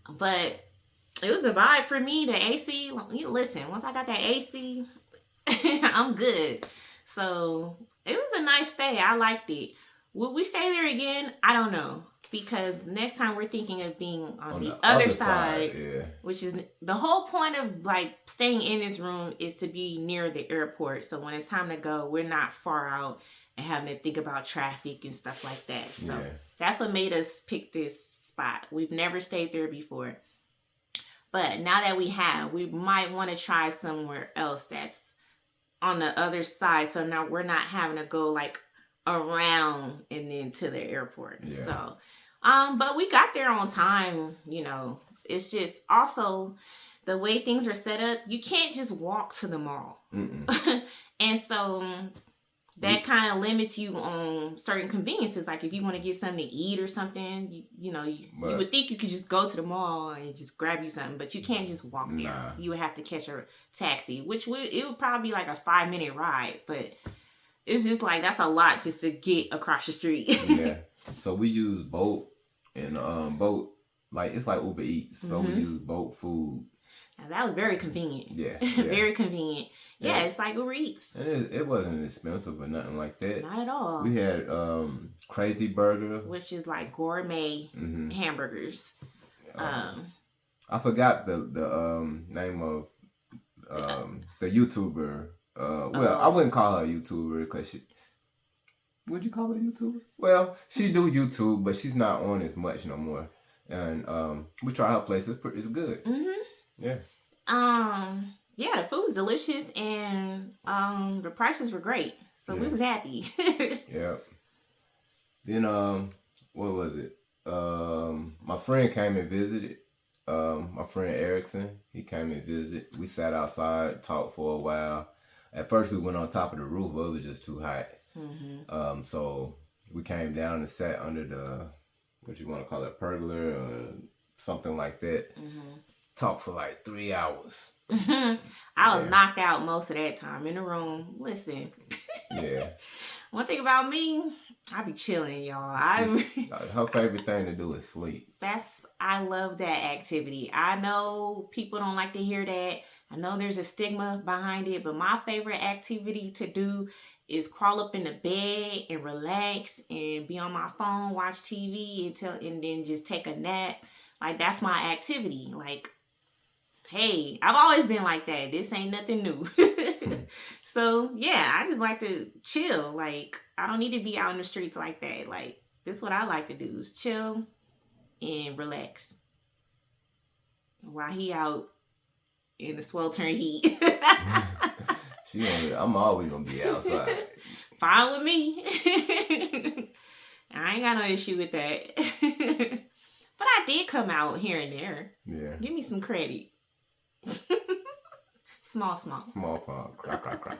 But it was a vibe for me. The AC, listen, once I got that AC, I'm good. So it was a nice stay. I liked it. Will we stay there again? I don't know. Because next time we're thinking of being on the other side, which is the whole point of like staying in this room is to be near the airport. So when it's time to go, we're not far out and having to think about traffic and stuff like that. So that's what made us pick this spot. We've never stayed there before. But now that we might want to try somewhere else that's on the other side. So now we're not having to go like around and then to the airport. So but we got there on time, you know. It's just also the way things are set up, you can't just walk to the mall. And so that kind of limits you on certain conveniences. Like if you want to get something to eat or something, you would think you could just go to the mall and just grab you something, but you can't just walk there. Nah. You would have to catch a taxi, which would probably be like a 5-minute ride, but it's just like that's a lot just to get across the street. Yeah. So we use Bolt and Bolt, like it's like Uber Eats. So we use Bolt food. Now, that was very convenient. Yeah. Very convenient. Yeah, it's like Uber Eats. And it wasn't expensive or nothing like that. Not at all. We had Crazy Burger, which is like gourmet hamburgers. I forgot the name of the YouTuber. Well, I wouldn't call her a YouTuber because she. Would you call her a YouTuber? Well, she do YouTube, but she's not on as much no more. And we try her place. It's good. Yeah. Yeah, the food's delicious and the prices were great, so we was happy. Yeah. Then what was it? My friend came and visited. My friend Erickson, he came and visited. We sat outside, talked for a while. At first, we went on top of the roof, but it was just too hot. So we came down and sat under the, what you want to call it, pergola or something like that. Talked for like 3 hours. I was knocked out most of that time in the room. Listen. Yeah. One thing about me, I be chilling, y'all. Her favorite thing to do is sleep. I love that activity. I know people don't like to hear that. I know there's a stigma behind it, but my favorite activity to do is crawl up in the bed and relax and be on my phone, watch TV and then just take a nap. Like that's my activity. Like, hey, I've always been like that. This ain't nothing new. So yeah, I just like to chill. Like I don't need to be out in the streets like that. Like this is what I like to do is chill and relax while he out in the sweltering heat. I'm always gonna be outside. Fine with me. I ain't got no issue with that. But I did come out here and there. Yeah. Give me some credit. Small. Small pump. Crack.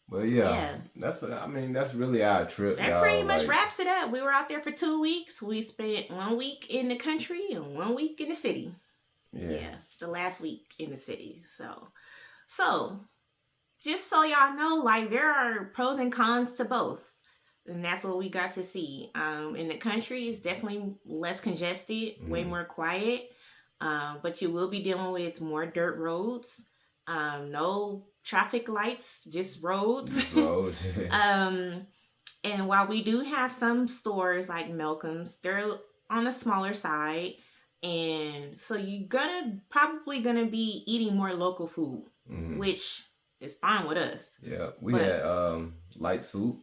But yeah, that's really our trip. That pretty much wraps it up. We were out there for 2 weeks. We spent 1 week in the country and 1 week in the city. Yeah, the last week in the city. So just so y'all know, like there are pros and cons to both. And that's what we got to see. In the country, it's definitely less congested, way more quiet. But you will be dealing with more dirt roads. No traffic lights, just roads. And while we do have some stores like Malcolm's, they're on the smaller side. And so you're probably gonna be eating more local food, which is fine with us. Yeah, we had light soup.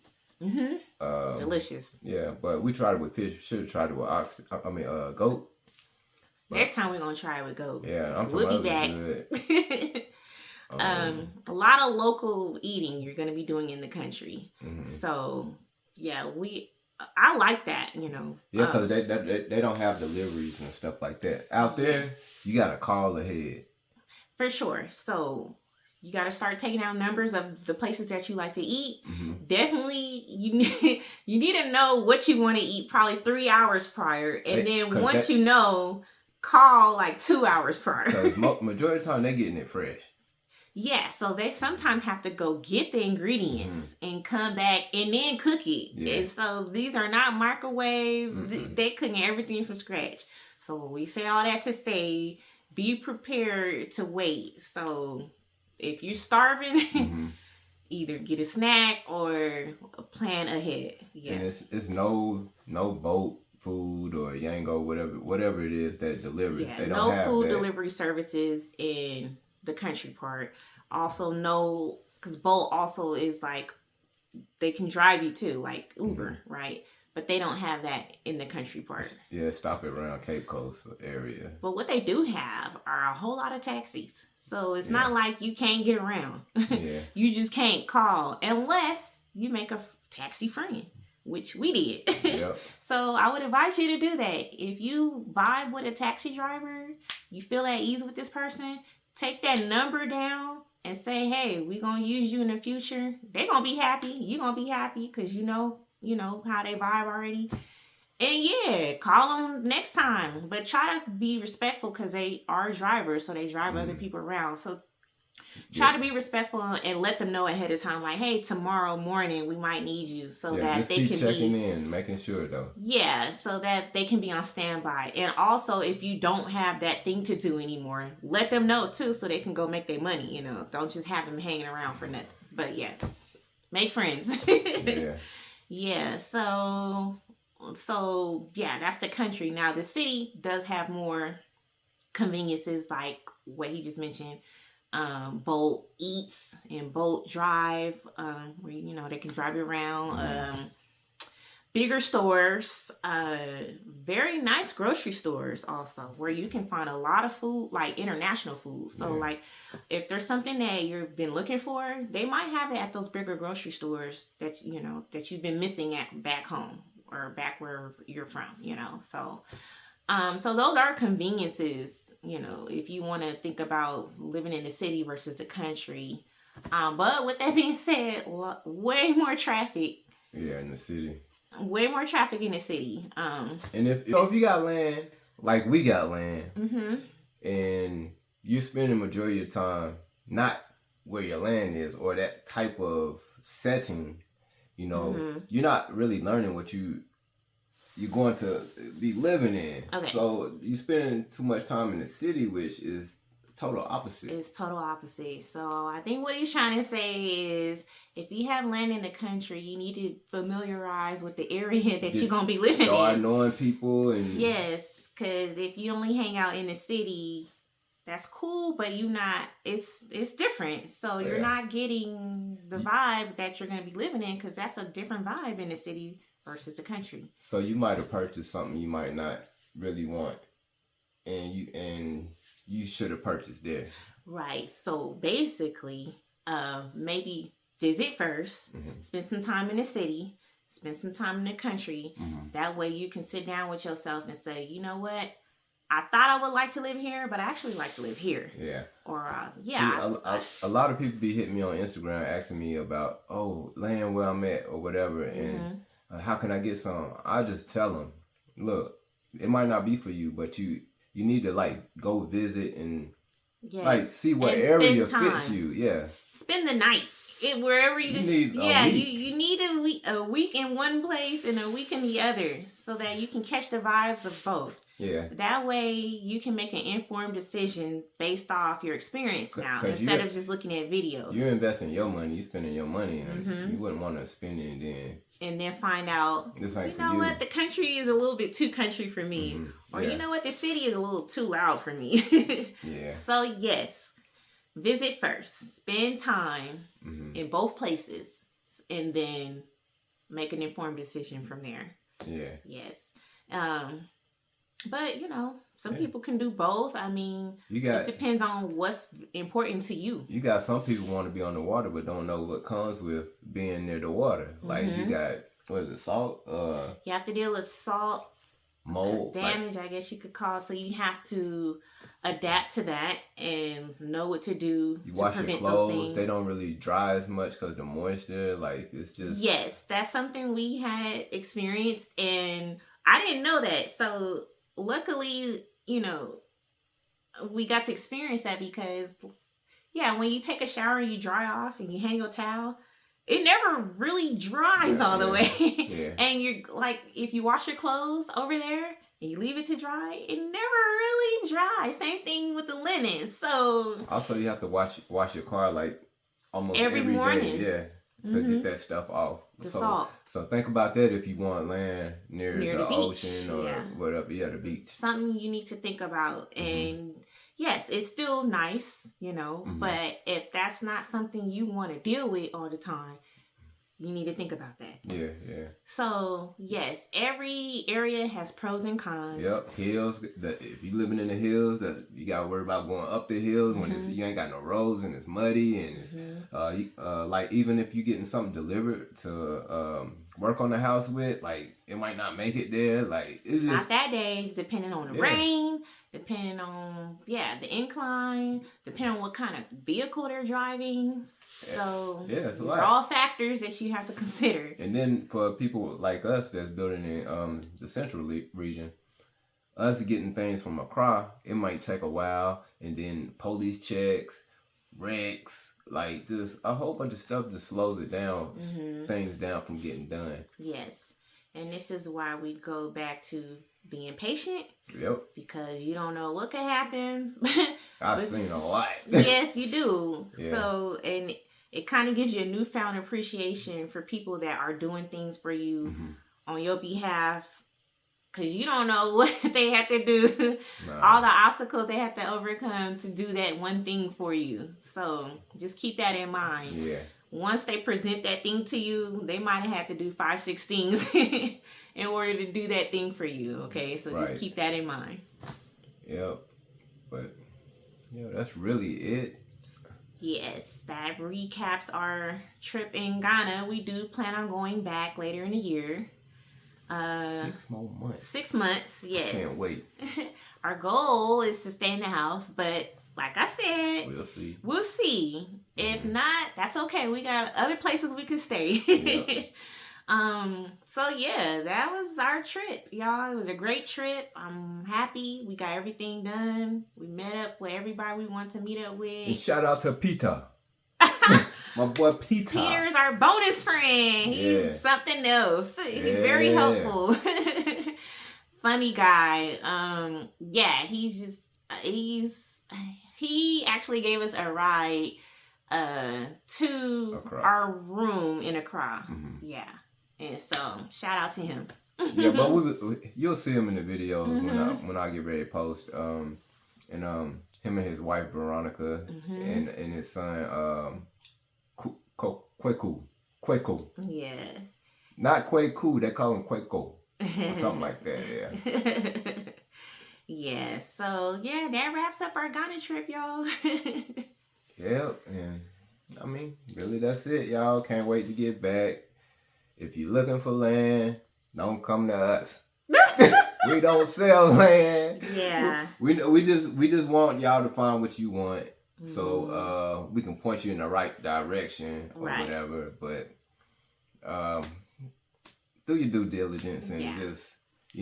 Delicious. Yeah, but we tried it with fish. Should have tried it with goat. Next time we're gonna try it with goat. Yeah, we'll be back. A lot of local eating you're gonna be doing in the country. So yeah, I like that, you know. Yeah, because they don't have deliveries and stuff like that. Out there, you gotta call ahead. For sure. So you got to start taking down numbers of the places that you like to eat. Definitely, you need to know what you want to eat probably 3 hours prior. And then once you know, call like 2 hours prior. Because majority of the time, they're getting it fresh. Yeah, so they sometimes have to go get the ingredients and come back and then cook it. Yeah. And so these are not microwave. They're cooking everything from scratch. So we say all that to say, be prepared to wait. So if you're starving, either get a snack or plan ahead. Yeah. And it's no boat food or Yango, whatever it is that delivers. Yeah, they don't have food that. Delivery services in the country part. Also because Bolt also is like, they can drive you too, like Uber, right? But they don't have that in the country part. Yeah, stop it around Cape Coast area. But what they do have are a whole lot of taxis. So it's not like you can't get around. You just can't call unless you make a taxi friend. which we did. Yep. So I would advise you to do that. If you vibe with a taxi driver, you feel at ease with this person, take that number down and say, hey, we're going to use you in the future. They're going to be happy. You're going to be happy because you know how they vibe already. And yeah, call them next time. But try to be respectful because they are drivers, so they drive other people around. So try to be respectful and let them know ahead of time, like, hey, tomorrow morning we might need you, so that just they keep can checking be in, making sure though. Yeah, so that they can be on standby. And also, if you don't have that thing to do anymore, let them know too, so they can go make their money. Don't just have them hanging around for nothing. But yeah, make friends. Yeah. Yeah. So yeah, that's the country. Now the city does have more conveniences, like what he just mentioned. Bolt Eats and Bolt Drive, where they can drive you around. Bigger stores, very nice grocery stores also, where you can find a lot of food, like international food. So like if there's something that you've been looking for, they might have it at those bigger grocery stores that you've been missing at back home or back where you're from. So those are conveniences, if you want to think about living in the city versus the country. But with that being said, way more traffic. Yeah, in the city. Way more traffic in the city. And if you got land, like we got land, and you're spending majority of your time not where your land is or that type of setting, you're not really learning what you're going to be living in. Okay. So you spend too much time in the city, which is total opposite. It's total opposite. So I think what he's trying to say is, if you have land in the country, you need to familiarize with the area that you're going to be living Start in. knowing people. And yes, because if you only hang out in the city, that's cool, but it's different. So you're not getting the vibe that you're going to be living in, because that's a different vibe in the city versus the country. So you might have purchased something you might not really want, and you should have purchased there. Right. So basically, maybe visit first, spend some time in the city, spend some time in the country. That way you can sit down with yourself and say, you know what? I thought I would like to live here, but I actually like to live here. Yeah. Or, See, a lot of people be hitting me on Instagram asking me about, land where I'm at or whatever, and how can I get some? I just tell them, look, it might not be for you, but you need to go visit and see what area fits you. Yeah. Spend the night. Wherever you need you need a week in one place and a week in the other, so that you can catch the vibes of both. Yeah. That way you can make an informed decision based off your experience now, instead of just looking at videos. You're investing your money, you're spending your money, and you wouldn't want to spend it and then find out, what, the country is a little bit too country for me. Or you know what, the city is a little too loud for me. Yeah. So yes, visit first, spend time in both places, and then make an informed decision from there. Yeah. Yes. But some people can do both. I mean, it depends on what's important to you. You got some people want to be on the water but don't know what comes with being near the water. Like you got, what is it, salt? You have to deal with salt, mold, damage, I guess you could call. So you have to adapt to that and know what to do to wash prevent your clothes. those things. They don't really dry as much because the moisture, it's just... Yes, that's something we had experienced, and I didn't know that. So luckily, we got to experience that, because when you take a shower and you dry off and you hang your towel, it never really dries all the way. Yeah. And you're if you wash your clothes over there and you leave it to dry, it never really dries. Same thing with the linen. So also, you have to wash your car almost every morning. Day. Yeah. To get that stuff off. Salt. So think about that if you want land near the ocean or whatever. Yeah, the beach. Something you need to think about. And yes, it's still nice, but if that's not something you want to deal with all the time, you need to think about that. Yeah, yeah. So yes, every area has pros and cons. Yep, hills. If you living in the hills, you gotta worry about going up the hills when you ain't got no roads and it's muddy and it's like even if you getting something delivered to work on the house with, like it might not make it there. Like it's just not that day, depending on the rain, depending on the incline, depending on what kind of vehicle they're driving. So these are all factors that you have to consider. And then for people like us that's building in the central region, us getting things from Accra, it might take a while, and then police checks, wrecks, like just a whole bunch of stuff just slows it down, things down from getting done. Yes, and this is why we go back to being patient. Yep. Because you don't know what could happen. I've seen a lot. Yes, you do. Yeah. So, and it kind of gives you a newfound appreciation for people that are doing things for you on your behalf, because you don't know what they have to do, all the obstacles they have to overcome to do that one thing for you. So just keep that in mind. Yeah. Once they present that thing to you, they might have had to do 5-6 things in order to do that thing for you. Okay, so just keep that in mind. Yep. But that's really it. Yes, that recaps our trip in Ghana. We do plan on going back later in the year. 6 more months. 6 months, yes. Can't wait. Our goal is to stay in the house, but like I said, we'll see. If not, that's okay. We got other places we can stay. Yep. So yeah, that was our trip, y'all. It was a great trip. I'm happy we got everything done. We met up with everybody we want to meet up with. And shout out to Peter. My boy Peter. Peter's our bonus friend. He's something else. He's very helpful. Funny guy. He actually gave us a ride to our room in Accra. Yeah. And so shout out to him. Yeah, but you'll see him in the videos when I get ready to post. And him and his wife Veronica and his son Kweku. Yeah. Not Kweku, they call him Kweko. Or something like that, yeah. Yeah, so that wraps up our Ghana trip, y'all. Yep, and I mean, really that's it, y'all. Can't wait to get back. If you're looking for land, don't come to us. We don't sell land. Yeah. We just want y'all to find what you want. So we can point you in the right direction or whatever. But do your due diligence and just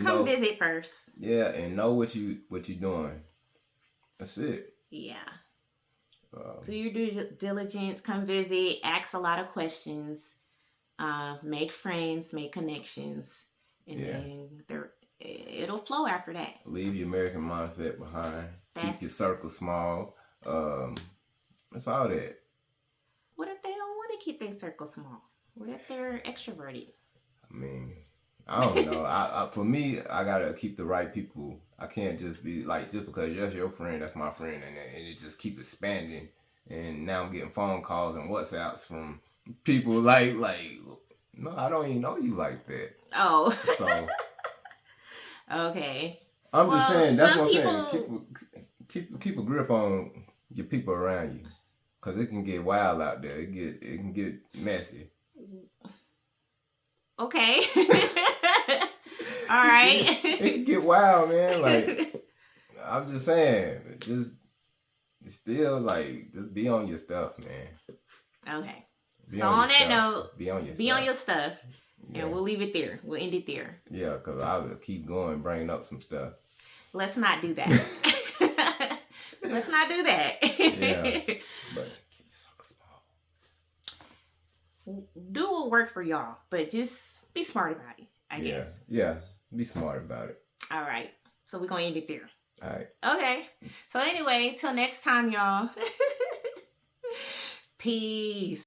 come visit first. Yeah, and know what you're doing. That's it. Yeah. Do your due diligence. Come visit. Ask a lot of questions. Make friends. Make connections. And then it'll flow after that. Leave your American mindset behind. Keep your circle small. That's all that. What if they don't want to keep their circle small? What if they're extroverted? I mean, I don't know. For me, I gotta keep the right people. I can't just be like, just because that's your friend, that's my friend, and it just keep expanding. And now I'm getting phone calls and WhatsApps from people like, no, I don't even know you like that. Oh. So. Okay. I'm just saying. That's what I'm saying. Keep a grip on your people around you, cause it can get wild out there. It can get messy. Okay. All right. It can get wild, man. Like, I'm just saying, just be on your stuff, man. Okay. So on that note, be on your stuff. And we'll leave it there. We'll end it there. Yeah, because I will keep going, bringing up some stuff. Let's not do that. Let's not do that. Yeah. But keep your circle small. Do what work for y'all, but just be smart about it, I guess. Yeah, be smart about it. All right. So we're going to end it there. All right. Okay. So anyway, till next time, y'all. Peace.